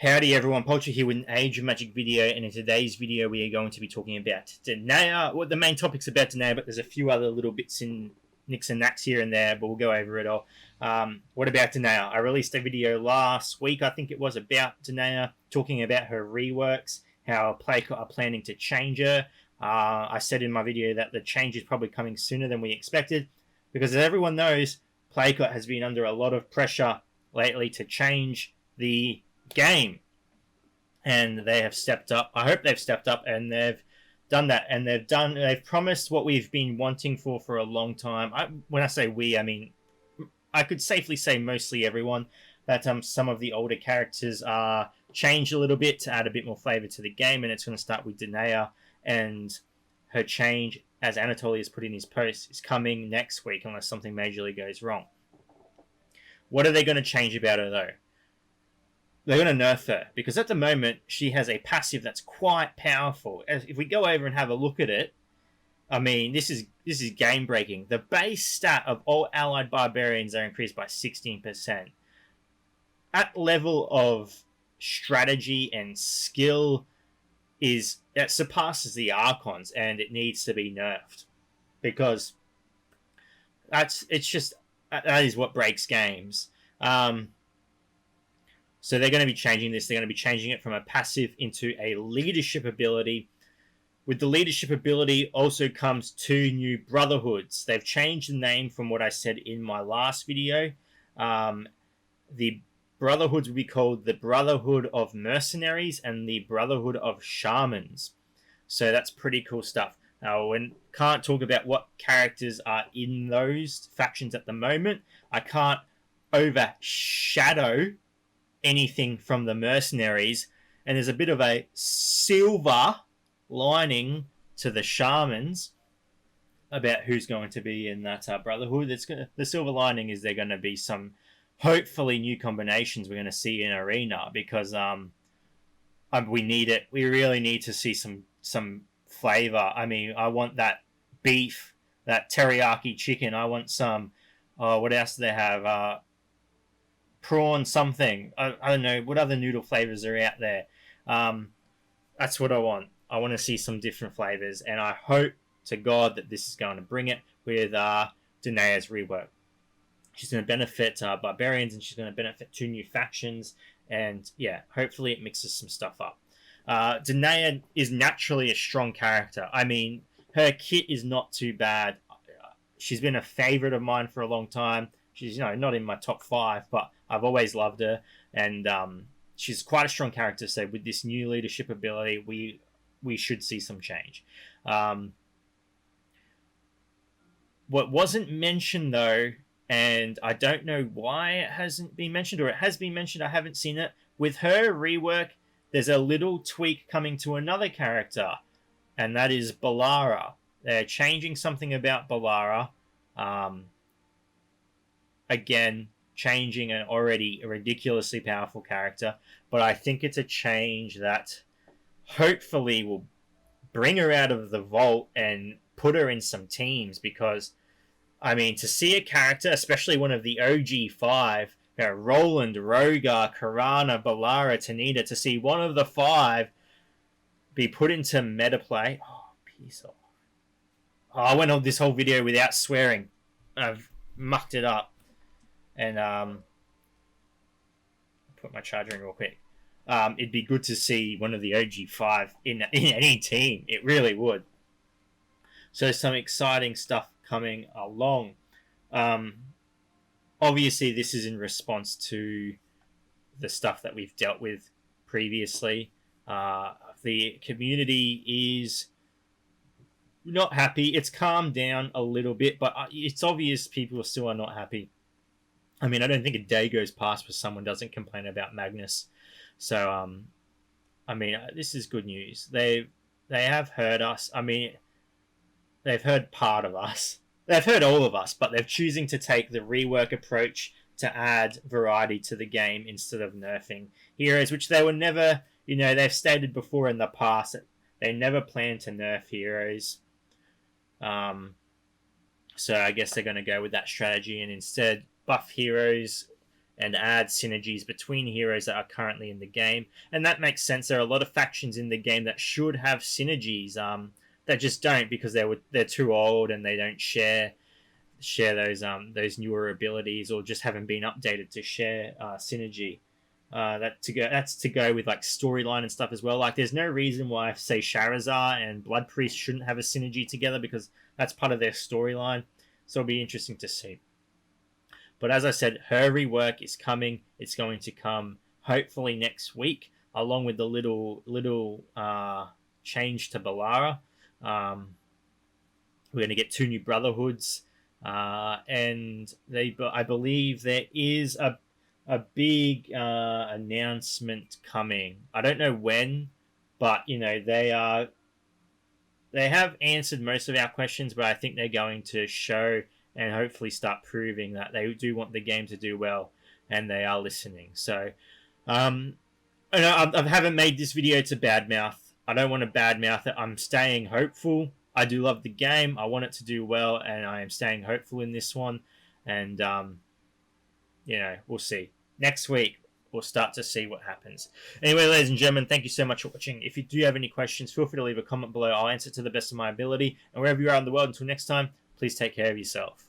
Howdy everyone, Poultry here with an Age of Magic video, and in today's video we are going to be talking about Denaya. Well, the main topic's about Denaya, but there's a few other little bits in nicks and knacks here and there, but we'll go over it all. What about Denaya? I released a video last week, I think it was, about Denaya, talking about her reworks, how Playcott are planning to change her. I said in my video that the change is probably coming sooner than we expected, because as everyone knows, Playcott has been under a lot of pressure lately to change the game, and they have stepped up. I hope they've stepped up and they've done that, and they've promised what we've been wanting for a long time. When I say we, I mean I could safely say mostly everyone, that some of the older characters are changed a little bit to add a bit more flavor to the game, and it's going to start with Denaya, and her change, as Anatoly has put in his post, is coming next week unless something majorly goes wrong. What are they going to change about her though? They're going to nerf her, because at the moment she has a passive that's quite powerful. If we go over and have a look at it, I mean, this is game breaking. The base stat of all allied barbarians are increased by 16%. At level of strategy and skill that surpasses the Archons, and it needs to be nerfed, because that is what breaks games. So they're going to be changing this. They're going to be changing it from a passive into a leadership ability. With the leadership ability also comes 2 new brotherhoods. They've changed the name from what I said in my last video. The brotherhoods will be called the Brotherhood of Mercenaries and the Brotherhood of Shamans. So that's pretty cool stuff. Now, can't talk about what characters are in those factions at the moment. I can't overshadow anything from the mercenaries, and there's a bit of a silver lining to the shamans about who's going to be in that brotherhood. The silver lining is they're going to be some hopefully new combinations we're going to see in arena, because we need it. We really need to see some flavor. I mean, I want that beef, that teriyaki chicken. I want some. What else do they have? Prawn something. I don't know what other noodle flavors are out there. That's what I want. I want to see some different flavors, and I hope to God that this is going to bring it with Denaya's rework. She's going to benefit barbarians, and she's going to benefit 2 new factions, and yeah, hopefully it mixes some stuff up. Denaya is naturally a strong character. I mean, her kit is not too bad. She's been a favorite of mine for a long time. She's, not in my top 5, but I've always loved her, and she's quite a strong character. So with this new leadership ability, we should see some change. What wasn't mentioned though, and I don't know why it hasn't been mentioned, or it has been mentioned, I haven't seen it. With her rework, there's a little tweak coming to another character, and that is Balara. They're changing something about Balara. Again, changing an already ridiculously powerful character, but I think it's a change that hopefully will bring her out of the vault and put her in some teams, because, I mean, to see a character, especially one of the OG5, Roland, Rogar, Karana, Balara, Tanita, to see one of the 5 be put into meta play. Oh, piece off. I went on this whole video without swearing. I've mucked it up. And put my charger in real quick. It'd be good to see one of the OG5 in any team. It really would. So some exciting stuff coming along. Obviously, this is in response to the stuff that we've dealt with previously. The community is not happy. It's calmed down a little bit, but it's obvious people still are not happy. I mean, I don't think a day goes past where someone doesn't complain about Magnus. So, I mean, this is good news. They have heard us. I mean, they've heard part of us. They've heard all of us, but they're choosing to take the rework approach to add variety to the game instead of nerfing heroes, which they were never, they've stated before in the past that they never planned to nerf heroes. So I guess they're going to go with that strategy and instead buff heroes and add synergies between heroes that are currently in the game. And that makes sense. There are a lot of factions in the game that should have synergies that just don't, because they're too old and they don't share those newer abilities, or just haven't been updated to share synergy. That's to go with like storyline and stuff as well. Like, there's no reason why, say, Charizard and Blood Priest shouldn't have a synergy together, because that's part of their storyline. So it'll be interesting to see. But as I said, her rework is coming. It's going to come hopefully next week, along with the little change to Balara. We're going to get 2 new Brotherhoods, and I believe there is a big announcement coming. I don't know when, but they have answered most of our questions, but I think they're going to show and hopefully start proving that they do want the game to do well, and they are listening. So, I haven't made this video to badmouth. I don't want to badmouth it. I'm staying hopeful. I do love the game. I want it to do well, and I am staying hopeful in this one. And, we'll see. Next week, we'll start to see what happens. Anyway, ladies and gentlemen, thank you so much for watching. If you do have any questions, feel free to leave a comment below. I'll answer to the best of my ability. And wherever you are in the world, until next time, please take care of yourself.